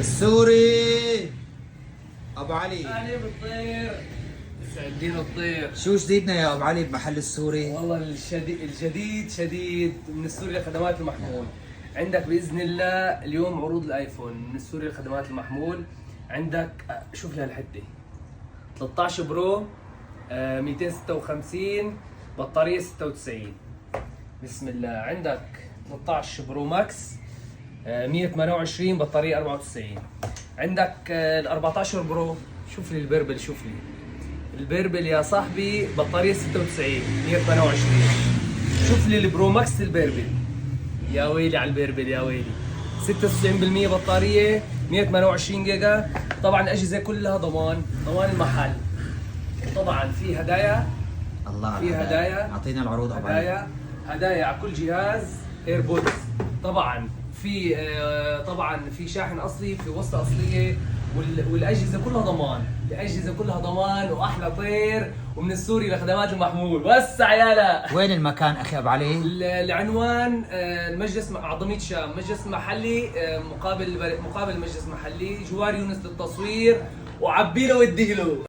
السوري ابو علي. اهلا بالطير. سعدين الطير. شو جديدنا يا ابو علي بمحل السوري؟ والله الجديد شديد من السوري لخدمات المحمول. عندك باذن الله اليوم عروض الايفون من السوري لخدمات المحمول. عندك شوف لي هالحده 13 برو 256 بطاريه 96. بسم الله. عندك 13 برو ماكس 128 بطاريه 94. عندك ال 14 برو. شوف لي البربل، شوف لي البربل يا صاحبي بطاريه 96 128. شوف لي البرو ماكس البربل، يا ويلي على البربل يا ويلي. 96% بطاريه 128 جيجا. طبعا الاجهزه كلها ضمان المحل. طبعا في هدايا، الله في هدايا. اعطينا العروض ابو علي. هدايا على كل جهاز ايربودز. طبعا في شاحن اصلي، في وصله اصليه، والاجهزه كلها ضمان. الاجهزه كلها ضمان واحلى طير ومن السوري لخدمات المحمول. وسع يالا. وين المكان اخي ابو علي؟ العنوان المجلس عظمية شام، مجلس محلي مقابل المجلس محلي، جوار يونس للتصوير، وعبيله واديله.